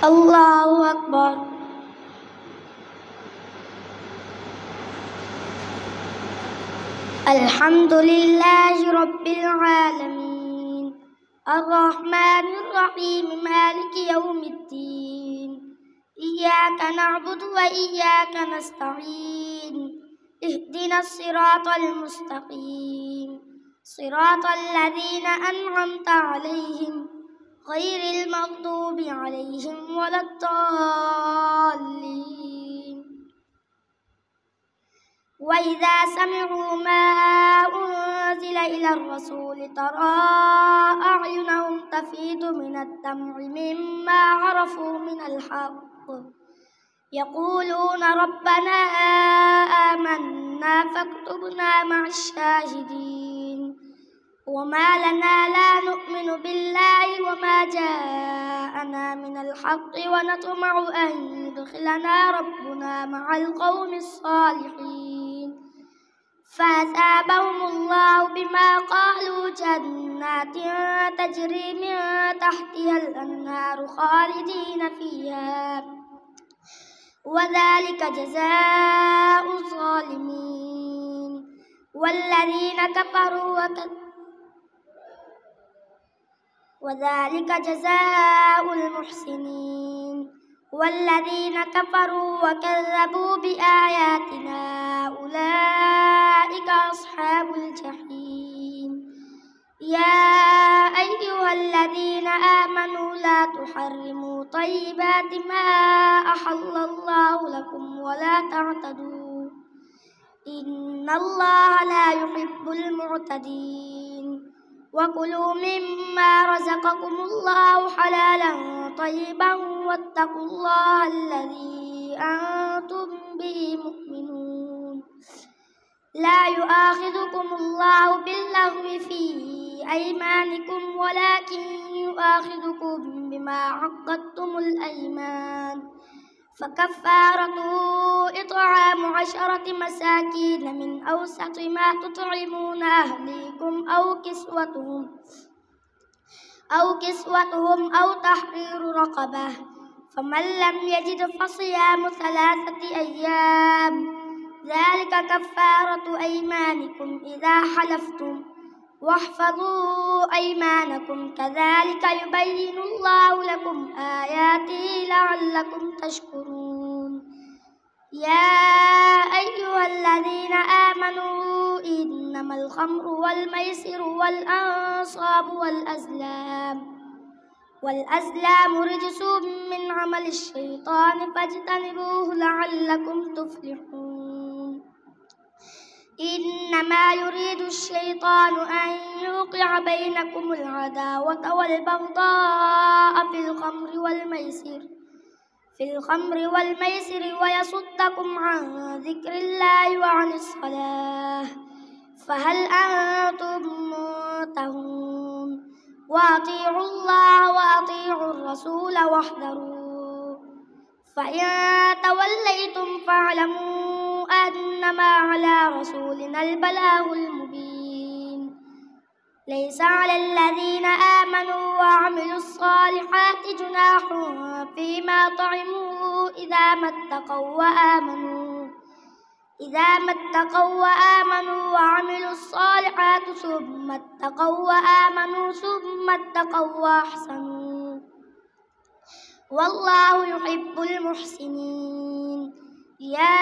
الله أكبر. الحمد لله رب العالمين الرحمن الرحيم مالك يوم الدين إياك نعبد وإياك نستعين اهدنا الصراط المستقيم صراط الذين أنعمت عليهم غير المغضوب عليهم ولا الضالين. وإذا سمعوا ما أنزل إلى الرسول ترى أعينهم تفيض من الدمع مما عرفوا من الحق يقولون ربنا آمنا فاكتبنا مع الشاهدين. وما لنا لا نؤمن بالله وما جاءنا من الحق ونطمع أن يدخلنا ربنا مع القوم الصالحين فأثابهم الله بما قالوا جنات تجري من تحتها الأنهار خالدين فيها وذلك جزاء الظالمين. والذين كفروا وذلك جزاء المحسنين. والذين كفروا وكذبوا بآياتنا أولئك أصحاب الجحيم. يا أيها الذين آمنوا لا تحرموا طيبات ما أحل الله لكم ولا تعتدوا إن الله لا يحب المعتدين. وكلوا مما رزقكم الله حلالا طيبا واتقوا الله الذي أنتم به مؤمنون. لا يؤاخذكم الله باللغو في أيمانكم ولكن يؤاخذكم بما عقدتم الأيمان فكفارته إطعام 10 مساكين من أوسط ما تطعمون أهليكم أو كسوتهم أو تحرير رقبة فمن لم يجد فصيام 3 أيام ذلك كفارة أيمانكم إذا حلفتم واحفظوا أيمانكم كذلك يبين الله لكم آياته لعلكم تشكرون. يا أيها الذين آمنوا إنما الخمر والميسر والأنصاب والأزلام رجس من عمل الشيطان فاجتنبوه لعلكم تفلحون. إنما يريد الشيطان أن يوقع بينكم العداوة والبغضاء في الخمر والميسر ويصدكم عن ذكر الله وعن الصلاة فهل أنتم منتهون. وأطيعوا الله وأطيعوا الرسول واحذروا فإن توليتم فاعلموا أنما على رسولنا البلاغ المبين. ليس على الذين آمنوا وعملوا الصالحات جناح فيما طعموا إذا ما اتقوا وآمنوا وعملوا الصالحات ثم اتقوا وآمنوا ثم اتقوا وأحسنوا والله يحب المحسنين. يا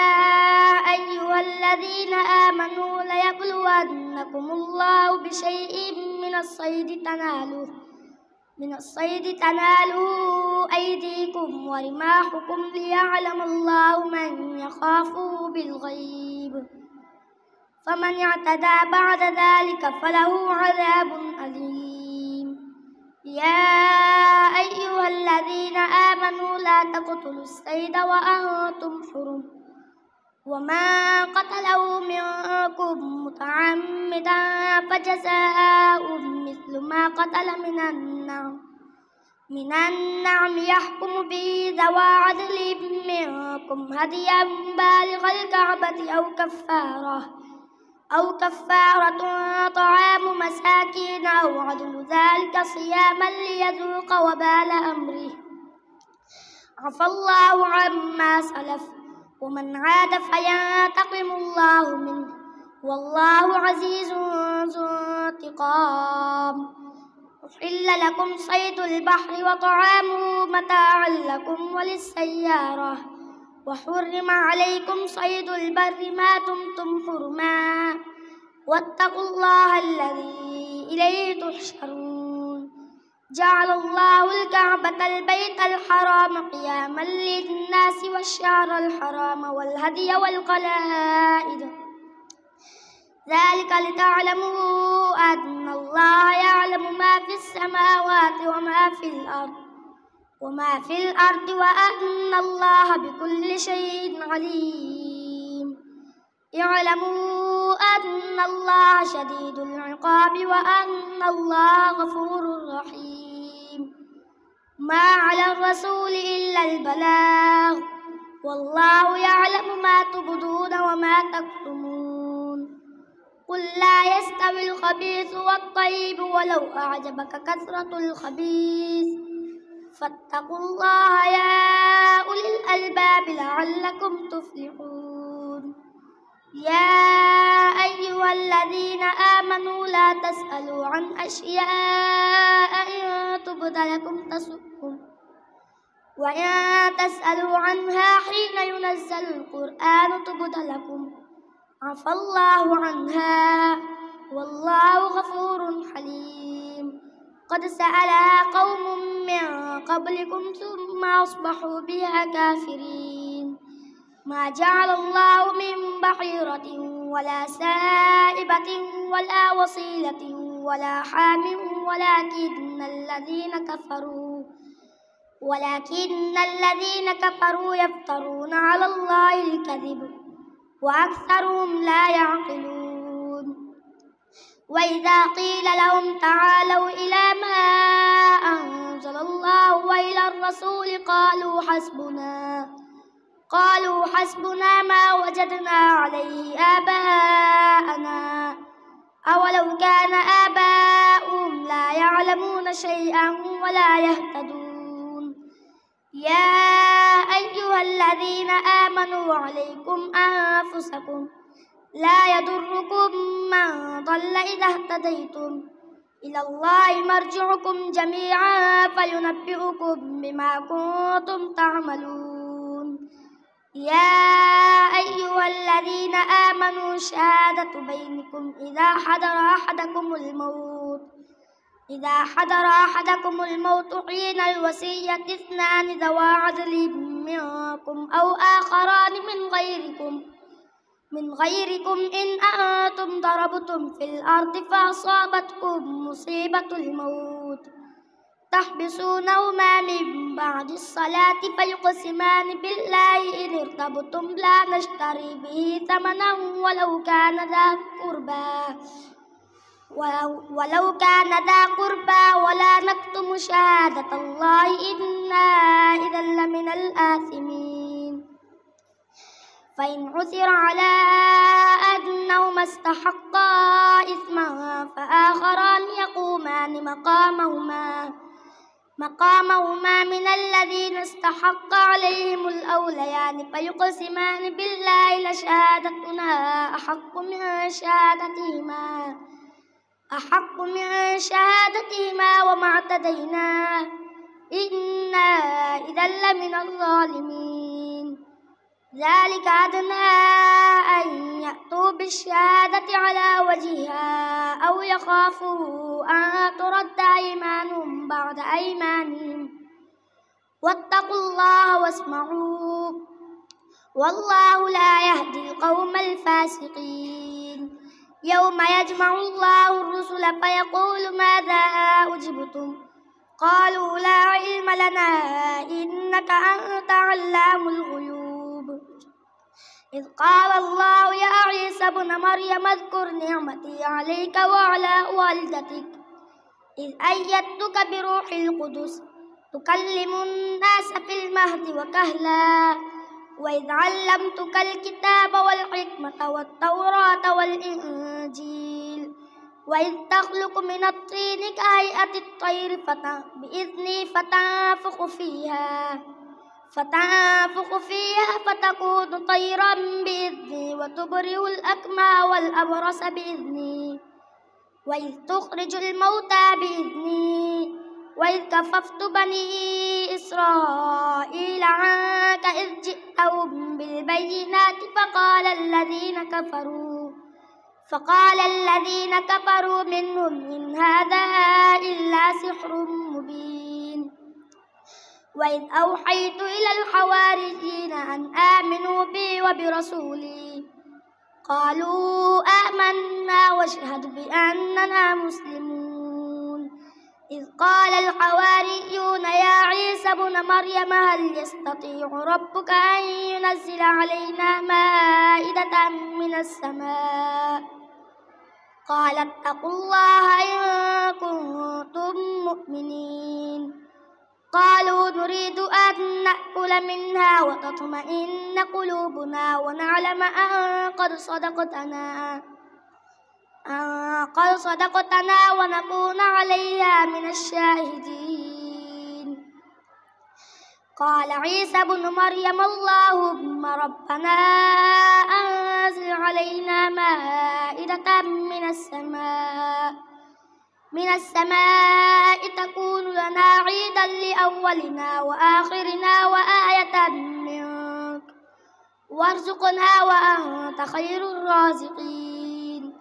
أيها الذين آمنوا ليبلونكم الله بشيء من الصيد تناله أيديكم ورماحكم ليعلم الله من يخافه بالغيب فمن اعتدى بعد ذلك فله عذاب أليم. يا أيها الذين آمنوا لا تقتلوا الصيد وأنتم حرم ومن قتله منكم متعمدا فجزاء مثل ما قتل من النعم يحكم به ذوى عدل منكم هديا بالغ الكعبة أو كفارة طعام مساكين أو عدل ذلك صياما ليذوق وبال أمره عفى الله عما سلف ومن عاد فينتقم الله منه والله عزيز ذو انتقام. أحل لكم صيد البحر وطعامه متاعا لكم وللسيارة وحرم عليكم صيد البر ما دمتم حرما واتقوا الله الذي إليه تحشرون. جعل الله الكعبة البيت الحرام قياما للناس والشهر الحرام والهدي والقلائد ذلك لتعلموا أن الله يعلم ما في السماوات وما في الأرض وأن الله بكل شيء عليم. اعلموا أن الله شديد العقاب وأن الله غفور رحيم. ما على الرسول إلا البلاغ والله يعلم ما تبدون وما تكتمون. قل لا يستوي الخبيث والطيب ولو أعجبك كثرة الخبيث فاتقوا الله يا أولي الألباب لعلكم تفلحون. يا أيها الذين آمنوا لا تسألوا عن أشياء إن تبد لكم تسؤكم وإن تسألوا عنها حين ينزل القرآن تبد لكم عفى الله عنها والله غفور حليم. قد سألها قوم من قبلكم ثم أصبحوا بها كافرين. ما جعل الله من بحيرة ولا سائبة ولا وصيلة ولا حام ولكن الذين كفروا يفترون على الله الكذب وأكثرهم لا يعقلون. وإذا قيل لهم تعالوا إلى ما أنزل الله وإلى الرسول قالوا حسبنا ما وجدنا عليه آباءنا أولو كان آباؤهم لا يعلمون شيئا ولا يهتدون. يا أيها الذين آمنوا عليكم أنفسكم لا يضركم من ضل إذا اهتديتم إلى الله مرجعكم جميعا فينبئكم بما كنتم تعملون. يا أيها الذين آمنوا شهادة بينكم إذا حضر أحدكم الموت حين الوصية اثنان ذوى عدل منكم أو آخران من غيركم إن أنتم ضربتم في الأرض فأصابتكم مصيبة الموت تحبسونهما من بعد الصلاة فيقسمان بالله إن ارتبتم لا نشتري به ثمنا ولو كان ذا قربى ولا نكتم شهادة الله إنا إذا لمن الآثمين. فإن عثر على أنهما استحقا إثما فآخران يقومان مقامهما من الذين استحق عليهم الأوليان فيقسمان بالله لشهادتنا أحق من شهادتهما وما اعتدينا إنا إذا لمن الظالمين. ذلك أدنى أن يأتوا بالشهادة على وجهها أو يخافوا أن ترد أيمان بعد أيمانهم واتقوا الله واسمعوا والله لا يهدي القوم الفاسقين. يوم يجمع الله الرسل فيقول ماذا أجبتم قالوا لا علم لنا إنك أنت علام الغيوب. إذ قال الله يا عيسى ابن مريم اذكر نعمتي عليك وعلى والدتك إذ أيدتك بروح القدس تكلم الناس في المهد وكهلا وإذ علمتك الكتاب والحكمة والتوراة والإنجيل وإذ تخلق من الطين كهيئة الطير بإذني فتنفخ فيها فتنفخ فيها فتكون طيرا بإذني وتبرئ الأكمى والأبرص بإذني وإذ تخرج الموتى بإذني وإذ كففت بني إسرائيل عنك إذ جئتهم بالبينات فقال الذين كفروا منهم إن هذا إلا سحر مبين وإذ أوحيت إلى الحواريين أن آمنوا بي وبرسولي قالوا آمنا واشهد بأننا مسلمون إذ قال الحواريون يا عيسى ابن مريم هل يستطيع ربك أن ينزل علينا مائدة من السماء قال اتقوا الله إن كنتم مؤمنين قالوا نريد أن نأكل منها وتطمئن قلوبنا ونعلم أن قد صدقتنا ونكون عليها من الشاهدين قال عيسى ابن مريم اللهم ربنا أنزل علينا مائدة من السماء تكون لنا عيدا لأولنا وآخرنا وآية منك وارزقنا وأنت خير الرازقين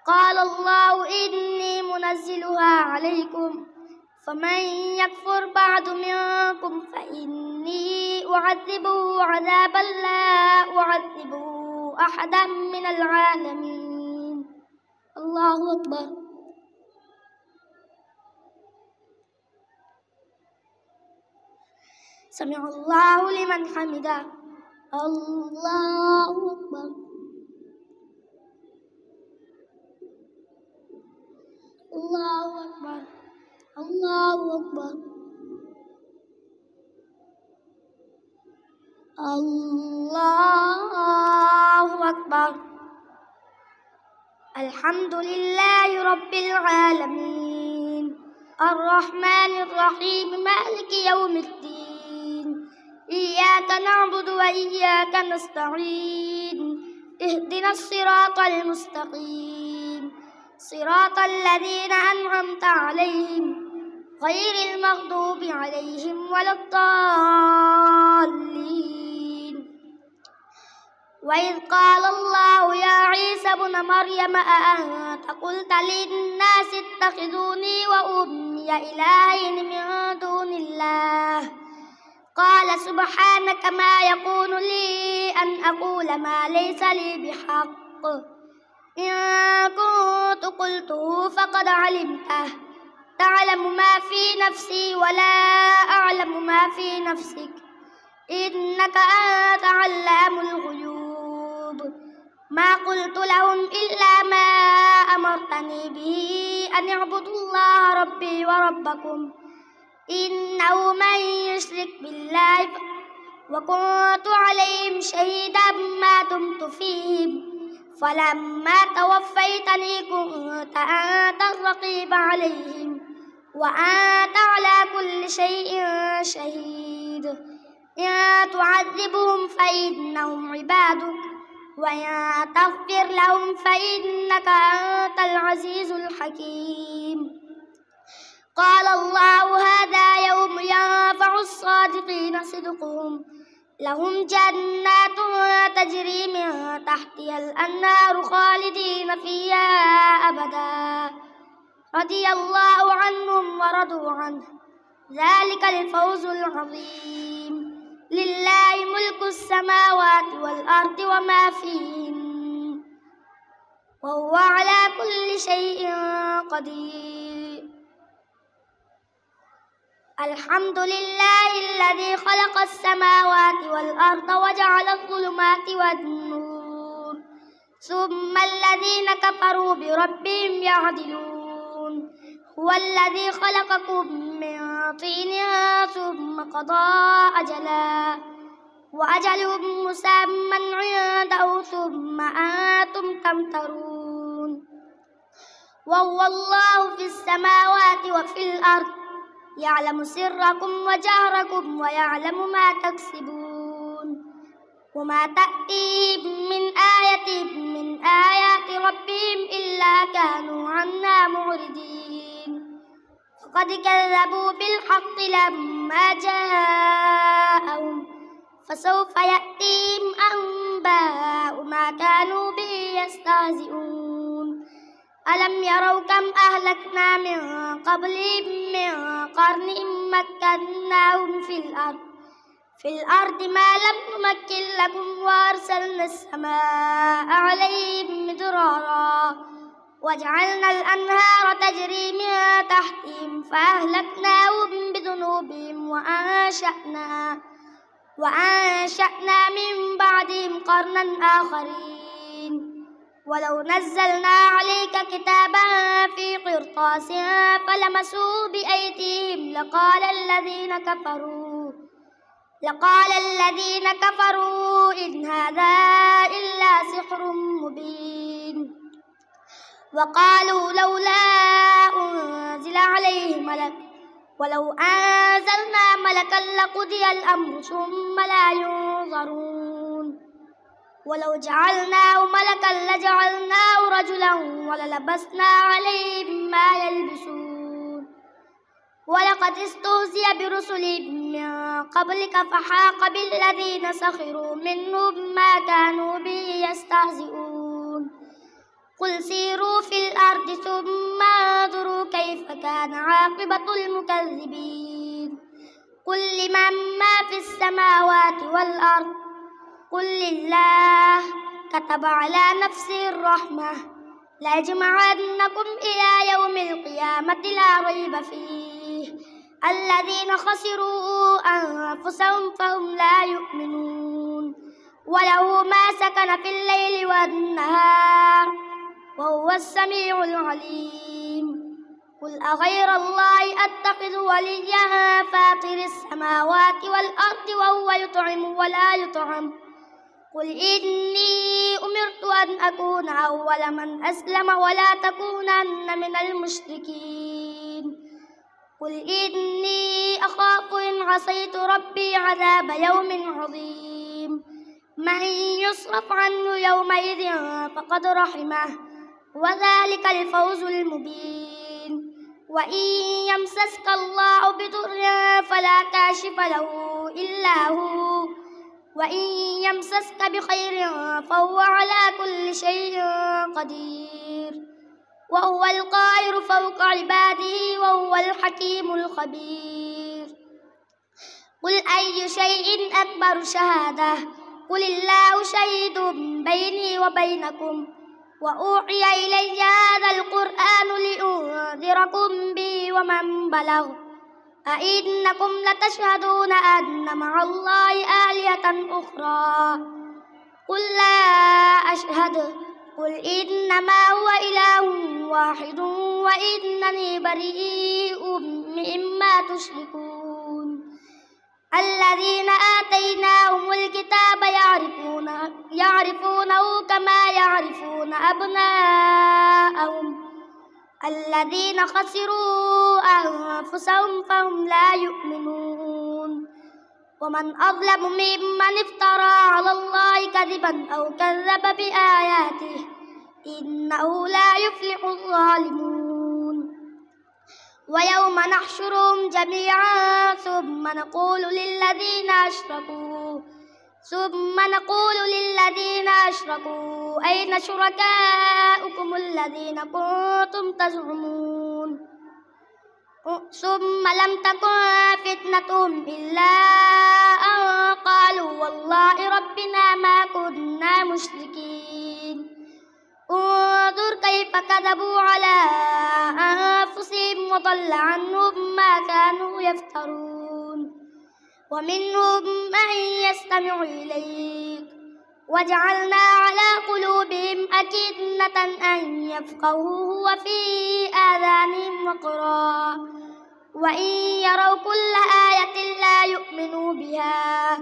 قال الله إني منزلها عليكم فمن يكفر بعد منكم فإني أعذبه عذابا لا أعذبه أحدا من العالمين الله أكبر سمع الله لمن حمده الله أكبر الله أكبر الله أكبر الله أكبر الحمد لله رب العالمين الرحمن الرحيم مالك يوم الدين إياك نعبد وإياك نستعين اهدنا الصراط المستقيم صراط الذين أنعمت عليهم غير المغضوب عليهم ولا الضالين وإذ قال الله يا عيسى ابن مريم أأنت قلت للناس اتخذوني وأمي إلهين من دون الله قال سبحانك ما يكون لي أن أقول ما ليس لي بحق إن كنت قلته فقد علمته تعلم ما في نفسي ولا أعلم ما في نفسك إنك أنت علام الغيوب ما قلت لهم إلا ما أمرتني به أن اعبدوا الله ربي وربكم إنه من يشرك بالله وكنت عليهم شهيدا ما دمت فيهم فلما توفيتني كنت أنت الرقيب عليهم وأنت على كل شيء شهيد إن تعذبهم فإنهم عبادك وإن تغفر لهم فإنك أنت العزيز الحكيم قال الله هذا يوم ينفع الصادقين صدقهم لهم جنات تجري من تحتها الأنهار خالدين فيها أبدا رضي الله عنهم ورضوا عنه ذلك الفوز العظيم لله ملك السماوات والأرض وما فيهن وهو على كل شيء قدير الحمد لله الذي خلق السماوات والأرض وجعل الظلمات والنور ثم الذين كفروا بربهم يعدلون هو الذي خلقكم من طين ثم قضى أجلا وأجل مسمى عنده ثم أنتم تمترون وهو الله في السماوات وفي الأرض يعلم سركم وجهركم ويعلم ما تكسبون وما تأتيهم من آية من آيات ربهم إلا كانوا عنها معرضين فقد كذبوا بالحق لما جاءهم فسوف يأتيهم أنباء ما كانوا به يستهزئون ألم يروا كم أهلكنا من قبلهم من قرن مكناهم في الأرض ما لم نمكن لكم وأرسلنا السماء عليهم مدرارا وجعلنا الأنهار تجري من تحتهم فأهلكناهم بذنوبهم وأنشأنا من بعدهم قرنا آخرين ولو نزلنا عليك كتابا في قرطاس فلمسوه بأيديهم لقال الذين كفروا إن هذا إلا سحر مبين وقالوا لولا أنزل عليه ملك ولو أنزلنا ملكا لقضي الأمر ثم لا ينظرون ولو جعلناه ملكا لجعلناه رجلا وللبسنا عليهم ما يلبسون ولقد استهزئ برسل من قبلك فحاق بالذين سخروا منهم ما كانوا به يستهزئون قل سيروا في الأرض ثم انظروا كيف كان عاقبة المكذبين قل لمن ما في السماوات والأرض قل لله كتب على نفسه الرحمة ليجمعنكم إلى يوم القيامة لا ريب فيه الذين خسروا أنفسهم فهم لا يؤمنون وله ما سكن في الليل والنهار وهو السميع العليم قل أغير الله أتخذ وليا فاطر السماوات والأرض وهو يطعم ولا يطعم قل إني أمرت أن أكون أول من أسلم ولا تكونن من المشركين قل إني أخاف إن عصيت ربي عذاب يوم عظيم من يصرف عنه يومئذ فقد رحمه وذلك الفوز المبين وإن يمسسك الله بضر فلا كاشف له إلا هو وإن يمسسك بخير فهو على كل شيء قدير وهو القاهر فوق عباده وهو الحكيم الخبير قل أي شيء أكبر شهادة قل الله شهيد بيني وبينكم وأوحي إلي هذا القرآن لأنذركم به ومن بلغ أئنكم لتشهدون أن مع الله آلهة أخرى قل لا أشهد قل إنما هو إله واحد وإنني بريء مما تشركون الذين آتيناهم الكتاب يعرفونه كما يعرفون أبناءهم الذين خسروا أنفسهم فهم لا يؤمنون ومن أظلم ممن افترى على الله كذبا أو كذب بآياته إنه لا يفلح الظالمون ويوم نحشرهم جميعا ثم نقول للذين أشركوا أين شركاؤكم الذين كنتم تزعمون ثم لم تكن فتنتهم إلا أن قالوا والله ربنا ما كنا مشركين انظر كيف كذبوا على أنفسهم وضل عنهم ما كانوا يفترون ومنهم من يستمع إليك وجعلنا على قلوبهم أكنة أن يفقهوه وفي آذانهم وقرا وإن يروا كل آية لا يؤمنوا بها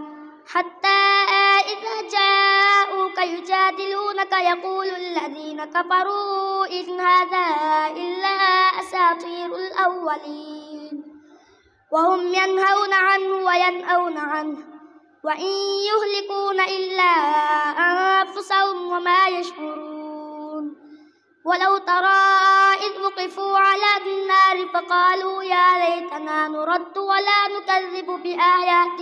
حتى إذا جاءوك يجادلونك يقول الذين كفروا إن هذا إلا أساطير الأولين وهم ينهون عنه وينأون عنه وإن يهلكون إلا أنفسهم وما يشعرون ولو ترى إذ وقفوا على النار فقالوا يا ليتنا نرد ولا نكذب بآيات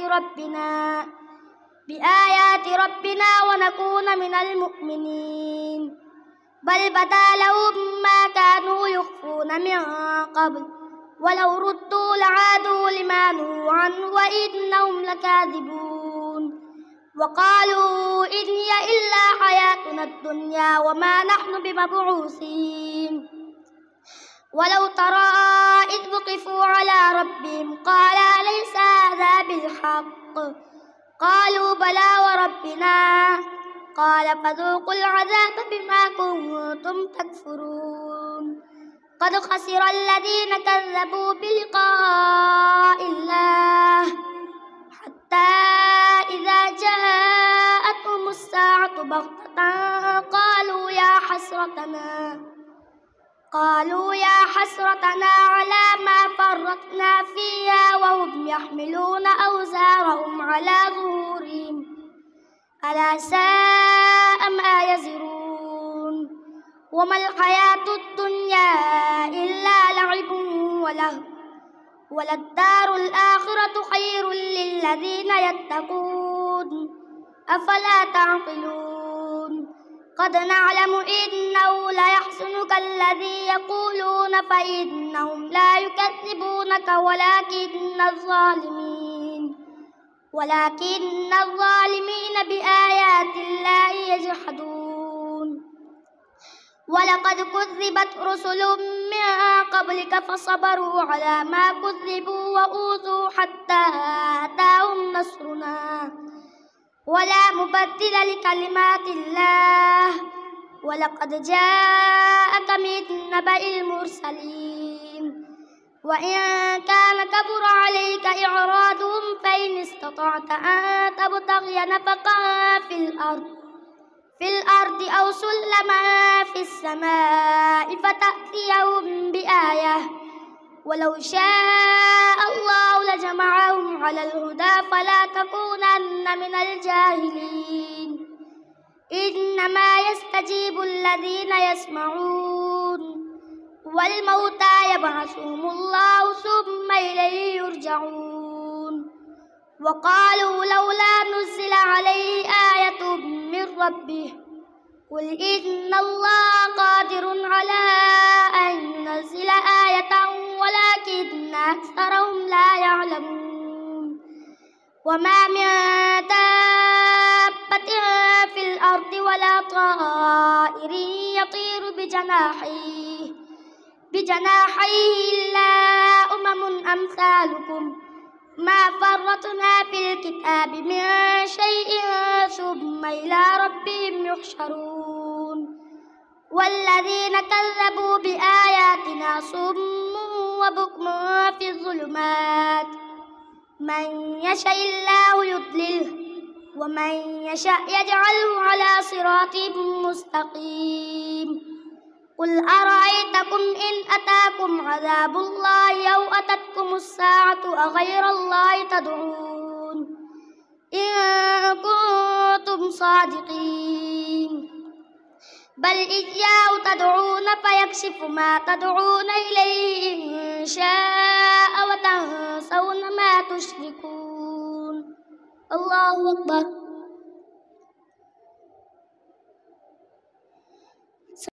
ربنا ونكون من المؤمنين بل بدا لهم ما كانوا يخفون من قبل ولو ردوا لعادوا لما نهوا عنه وإنهم لكاذبون وقالوا إن هي إلا حياتنا الدنيا وما نحن بمبعوثين ولو ترى إذ وقفوا على ربهم قال أليس هذا بالحق قالوا بلى وربنا قال فذوقوا العذاب بما كنتم تكفرون قد خسر الذين كذبوا بلقاء الله حتى إذا جاءتهم الساعة بغتة قالوا يا حسرتنا على ما فرطنا فيها وهم يحملون أوزارهم على ظهورهم ألا ساء ما يزرون وما الحياة الدنيا إلا لعب ولهو وللدار الآخرة خير للذين يتقون أفلا تعقلون قد نعلم إنه ليحزنك الذي يقولون فإنهم لا يكذبونك ولكن الظالمين بآيات الله يجحدون ولقد كذبت رسل من قبلك فصبروا على ما كذبوا وأوذوا حتى أتاهم نصرنا ولا مبدل لكلمات الله ولقد جاءك من نبأ المرسلين وإن كان كبر عليك إعراضهم فإن استطعت أن تبتغي نفقا في الأرض أو سلما في السماء فتأتيهم بآية ولو شاء الله لجمعهم على الهدى فلا تكونن من الجاهلين إنما يستجيب الذين يسمعون والموتى يبعثهم الله ثم إليه يرجعون وقالوا لولا نزل عليه آية من ربه قل إن الله قادر على أن ينزل آية ولكن أكثرهم لا يعلمون وما من دابة في الأرض ولا طائر يطير بجناحيه إلا أمم أمثالكم ما فرطنا في الكتاب من شيء ثم إلى ربهم يحشرون والذين كذبوا بآياتنا صم وبكم في الظلمات من يشاء الله يضلله ومن يشاء يجعله على صراط مستقيم قل أرأيتكم إن أتاكم عذاب الله أو أتتكم الساعة أغير الله تدعون إن كنتم صادقين بل إياه تدعون فيكشف ما تدعون إليه إن شاء وتنسون ما تشركون الله أكبر.